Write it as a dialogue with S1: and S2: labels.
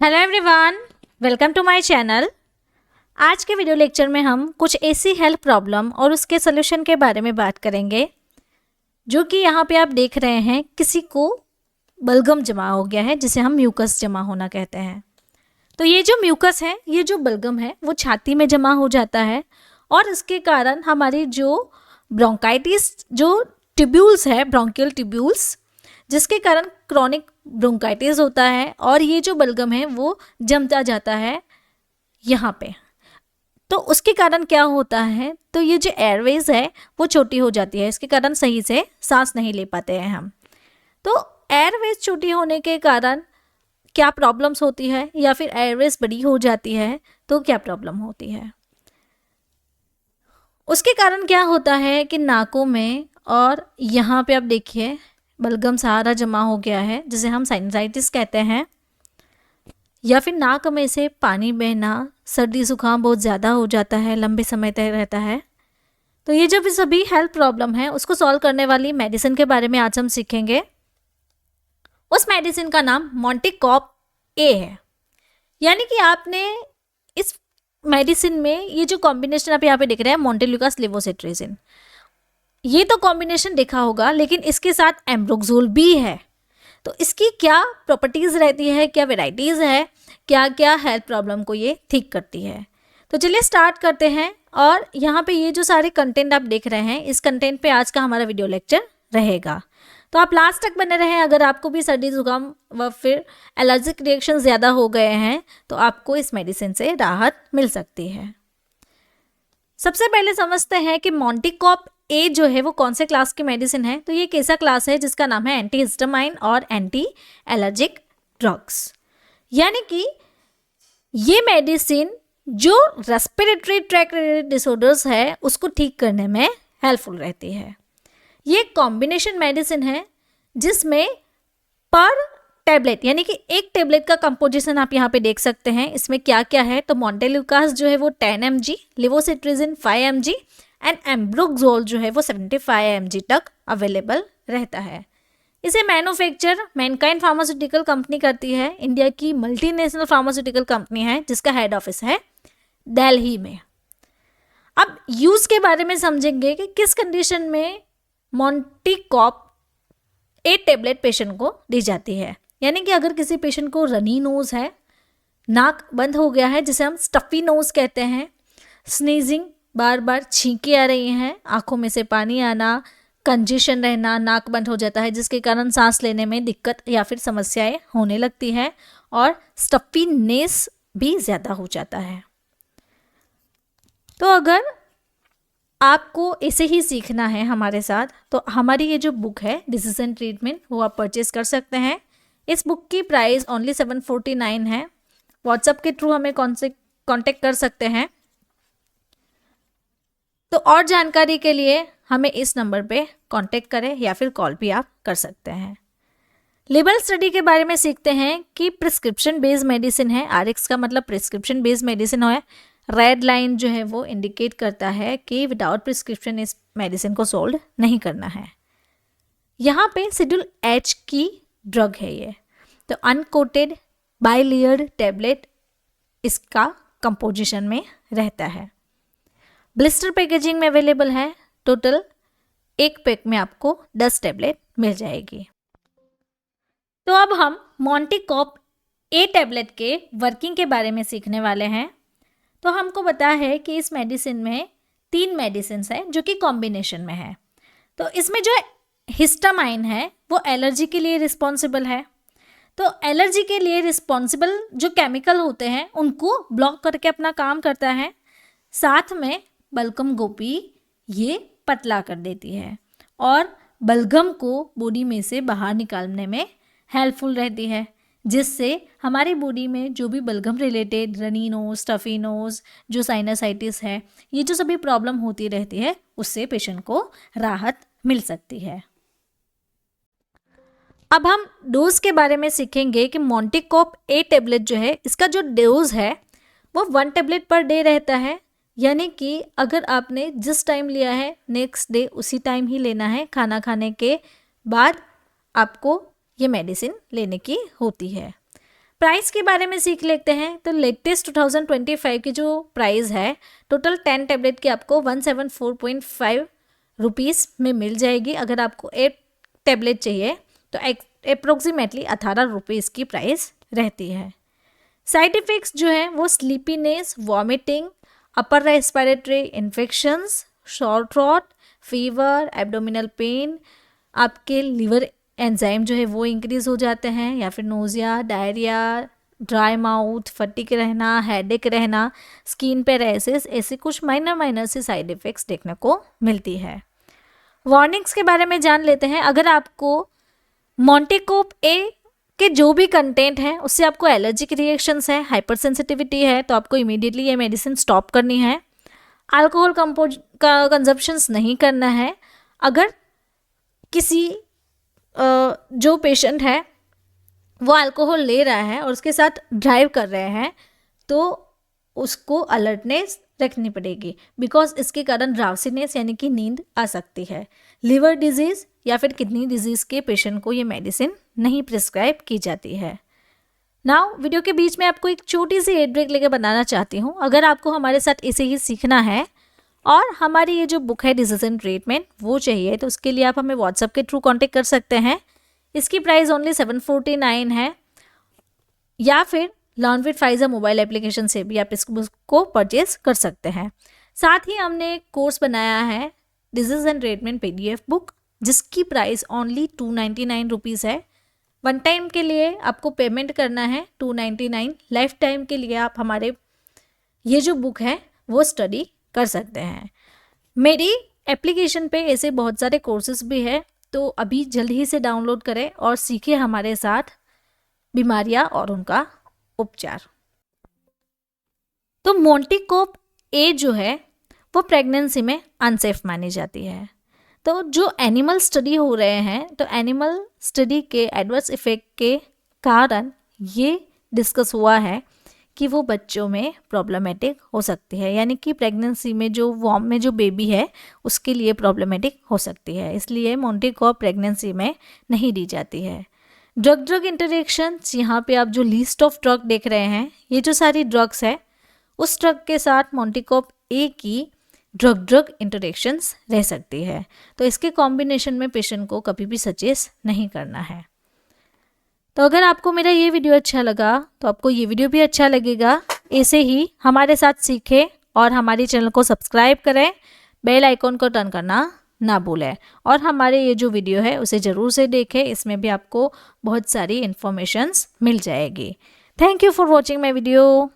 S1: Hello everyone, welcome to my channel. आज के video lecture में हम कुछ ऐसी हेल्थ प्रॉब्लम और उसके सोल्यूशन के बारे में बात करेंगे जो कि यहाँ पे आप देख रहे हैं, किसी को बलगम जमा हो गया है जिसे हम म्यूकस जमा होना कहते हैं। तो ये जो म्यूकस है, ये जो बलगम है, वो छाती में जमा हो जाता है और इसके कारण हमारी जो ब्रोंकाइटिस जो ट्यूब्यूल्स है, ब्रोंकियल ट्यूब्यूल्स, जिसके कारण क्रॉनिक ब्रोंकाइटिस होता है और ये जो बलगम है वो जमता जाता है यहाँ पे। तो उसके कारण क्या होता है, तो ये जो एयरवेज है वो छोटी हो जाती है, इसके कारण सही से सांस नहीं ले पाते हैं हम। तो एयरवेज छोटी होने के कारण क्या प्रॉब्लम्स होती है, या फिर एयरवेज बड़ी हो जाती है तो क्या प्रॉब्लम होती है। उसके कारण क्या होता है कि नाकों में और यहाँ पे आप देखिए बलगम सारा जमा हो गया है जिसे हम साइनसाइटिस कहते हैं, या फिर नाक में से पानी बहना, सर्दी जुकाम बहुत ज़्यादा हो जाता है, लंबे समय तक रहता है। तो ये जो भी सभी हेल्थ प्रॉब्लम है उसको सॉल्व करने वाली मेडिसिन के बारे में आज हम सीखेंगे। उस मेडिसिन का नाम मोंटेकॉप ए है। यानी कि आपने इस मेडिसिन में ये जो कॉम्बिनेशन आप यहाँ पे देख रहे हैं, मोंटेल्यूकास लेवोसिट्रेजिन, ये तो कॉम्बिनेशन देखा होगा, लेकिन इसके साथ एम्ब्रोक्सोल भी है। तो इसकी क्या प्रॉपर्टीज़ रहती है, क्या वेराइटीज़ है, क्या क्या हेल्थ प्रॉब्लम को ये ठीक करती है। तो चलिए स्टार्ट करते हैं। और यहाँ पे ये जो सारे कंटेंट आप देख रहे हैं, इस कंटेंट पे आज का हमारा वीडियो लेक्चर रहेगा। तो आप लास्ट तक बने रहें। अगर आपको भी सर्दी जुकाम व फिर एलर्जिक रिएक्शन ज़्यादा हो गए हैं तो आपको इस मेडिसिन से राहत मिल सकती है। सबसे पहले समझते हैं कि मोंटेकॉप ए जो है वो कौन से क्लास की मेडिसिन है। तो ये एक ऐसा क्लास है जिसका नाम है एंटी हिस्टामाइन और एंटी एलर्जिक ड्रग्स। यानी कि ये मेडिसिन जो रेस्पिरेटरी ट्रैक्ट डिसऑर्डर्स है उसको ठीक करने में हेल्पफुल रहती है। ये एक कॉम्बिनेशन मेडिसिन है जिसमें पर टैबलेट, यानी कि एक टैबलेट का कंपोजिशन आप यहाँ पे देख सकते हैं। इसमें क्या क्या है, तो मोंटेल्यूकास जो है वो 10 mg, लेवोसिट्रेजिन 5 mg एंड एम्ब्रोक्सोल जो है वो 75 mg तक अवेलेबल रहता है। इसे मैन्युफैक्चर मैनकाइंड फार्मास्यूटिकल कंपनी करती है। इंडिया की मल्टीनेशनल फार्मास्यूटिकल कंपनी है जिसका हेड ऑफिस है दिल्ली में। अब यूज़ के बारे में समझेंगे कि किस कंडीशन में मोंटेकॉप ए टैबलेट पेशेंट को दी जाती है। यानी कि अगर किसी पेशेंट को रनी नोज़ है, नाक बंद हो गया है जिसे हम स्टफी नोज़ कहते हैं, स्नीजिंग, बार बार छींके आ रही हैं, आंखों में से पानी आना, कंजेशन रहना, नाक बंद हो जाता है जिसके कारण सांस लेने में दिक्कत या फिर समस्याएं होने लगती हैं और स्टफीनेस भी ज़्यादा हो जाता है। तो अगर आपको ऐसे ही सीखना है हमारे साथ, तो हमारी ये जो बुक है डिसीजन ट्रीटमेंट, वो आप परचेज कर सकते हैं। इस बुक की प्राइस ओनली 749 है। व्हाट्सएप के थ्रू हमें कांटेक्ट कर सकते हैं। तो और जानकारी के लिए हमें इस नंबर पे कांटेक्ट करें या फिर कॉल भी आप कर सकते हैं। लेबल स्टडी के बारे में सीखते हैं कि प्रिस्क्रिप्शन बेस्ड मेडिसिन है। आरएक्स का मतलब प्रिस्क्रिप्शन बेस्ड मेडिसिन है। रेड लाइन जो है वो इंडिकेट करता है कि विदाउट प्रिस्क्रिप्शन इस मेडिसिन को सोल्ड नहीं करना है। यहाँ पे शेड्यूल एच की ड्रग है ये। तो अनकोटेड बाइलेयर्ड टैबलेट इसका कंपोजिशन में रहता है। ब्लिस्टर पैकेजिंग में अवेलेबल है। टोटल एक पैक में आपको 10 टैबलेट मिल जाएगी। तो अब हम मोंटेकॉप ए टैबलेट के वर्किंग के बारे में सीखने वाले हैं। तो हमको पता है कि इस मेडिसिन में 3 मेडिसिन है जो कि कॉम्बिनेशन में है। तो इसमें जो हिस्टामाइन है वो एलर्जी के लिए रिस्पॉन्सिबल है। तो एलर्जी के लिए रिस्पॉन्सिबल जो केमिकल होते हैं उनको ब्लॉक करके अपना काम करता है। साथ में बलगम गोपी ये पतला कर देती है और बलगम को बॉडी में से बाहर निकालने में हेल्पफुल रहती है, जिससे हमारी बॉडी में जो भी बलगम related runny nose, stuffy nose, जो साइनसाइटिस है, ये जो सभी प्रॉब्लम होती रहती है उससे पेशेंट को राहत मिल सकती है। अब हम डोज के बारे में सीखेंगे कि मोंटेकॉप ए टैबलेट जो है इसका जो डोज है वो 1 टैबलेट पर डे रहता है। यानी कि अगर आपने जिस टाइम लिया है नेक्स्ट डे उसी टाइम ही लेना है। खाना खाने के बाद आपको ये मेडिसिन लेने की होती है। प्राइस के बारे में सीख लेते हैं। तो लेटेस्ट 2025 की जो प्राइस है, टोटल 10 टैबलेट की आपको 174.5 रुपीज़ में मिल जाएगी। अगर आपको 8 टैबलेट चाहिए तो अप्रोक्सीमेटली 18 रुपीज़ की प्राइस रहती है। साइड इफ़ेक्ट्स जो हैं वो sleepiness, vomiting, upper respiratory infections, short throat, fever, abdominal pain, आपके लिवर एंजाइम जो है वो इंक्रीज़ हो जाते हैं, या फिर nausea, diarrhoea, dry mouth, fatigue रहना, हेडेक रहना, स्किन पे रैसेस, ऐसे कुछ माइनर से साइड इफ़ेक्ट्स देखने को मिलती है। वार्निंग्स के बारे में जान लेते हैं। अगर आपको मोंटेकोप ए के जो भी कंटेंट है उससे आपको एलर्जिक रिएक्शंस है, हाइपर सेंसिटिविटी है, तो आपको इमीडिएटली ये मेडिसिन स्टॉप करनी है। अल्कोहल का कंजप्शंस नहीं करना है। अगर किसी जो पेशेंट है वो अल्कोहल ले रहा है और उसके साथ ड्राइव कर रहे हैं तो उसको अलर्टनेस रखनी पड़ेगी, बिकॉज इसके कारण ड्राउसीनेस यानी कि नींद आ सकती है। लिवर डिजीज़ या फिर किडनी डिजीज़ के पेशेंट को ये मेडिसिन नहीं प्रिस्क्राइब की जाती है। नाउ वीडियो के बीच में आपको एक छोटी सी एड ब्रेक लेकर बनाना चाहती हूँ। अगर आपको हमारे साथ इसे ही सीखना है और हमारी ये जो बुक है डिसीजन ट्रीटमेंट वो चाहिए, तो उसके लिए आप हमें व्हाट्सएप के थ्रू कांटेक्ट कर सकते हैं। इसकी प्राइस ओनली 749 है, या फिर learn with Pfizer mobile application से भी आप इस बुक को परचेज कर सकते हैं। साथ ही हमने एक कोर्स बनाया है डिसीजन ट्रीटमेंट PDF बुक, जिसकी प्राइस ओनली 299 रुपीज़ है। वन टाइम के लिए आपको पेमेंट करना है 299। लाइफ टाइम के लिए आप हमारे ये जो बुक है वो स्टडी कर सकते हैं। मेरी एप्लीकेशन पे ऐसे बहुत सारे कोर्सेज भी है, तो अभी जल्द ही से डाउनलोड करें और सीखें हमारे साथ बीमारियां और उनका उपचार। तो मोंटेकोप ए जो है वो प्रेगनेंसी में अनसेफ मानी जाती है। तो जो एनिमल स्टडी हो रहे हैं, तो एनिमल स्टडी के एडवर्स इफेक्ट के कारण ये डिस्कस हुआ है कि वो बच्चों में प्रॉब्लमेटिक हो सकती है, यानी कि प्रेगनेंसी में जो वॉर्म में जो बेबी है उसके लिए प्रॉब्लमेटिक हो सकती है। इसलिए मोंटेकोप प्रेगनेंसी में नहीं दी जाती है। ड्रग इंटरेक्शंस, यहाँ पे आप जो लिस्ट ऑफ ड्रग देख रहे हैं, ये जो सारी ड्रग्स है उस ड्रग के साथ मोंटेकोप ए की ड्रग इंटरेक्शंस रह सकती है। तो इसके कॉम्बिनेशन में पेशेंट को कभी भी सजेस्ट नहीं करना है। तो अगर आपको मेरा ये वीडियो अच्छा लगा तो आपको ये वीडियो भी अच्छा लगेगा। ऐसे ही हमारे साथ सीखें और हमारे चैनल को सब्सक्राइब करें, बेल आइकॉन को टर्न करना ना भूलें, और हमारे ये जो वीडियो है उसे ज़रूर से देखें। इसमें भी आपको बहुत सारी इन्फॉर्मेशंस मिल जाएगी। Thank you for watching my video.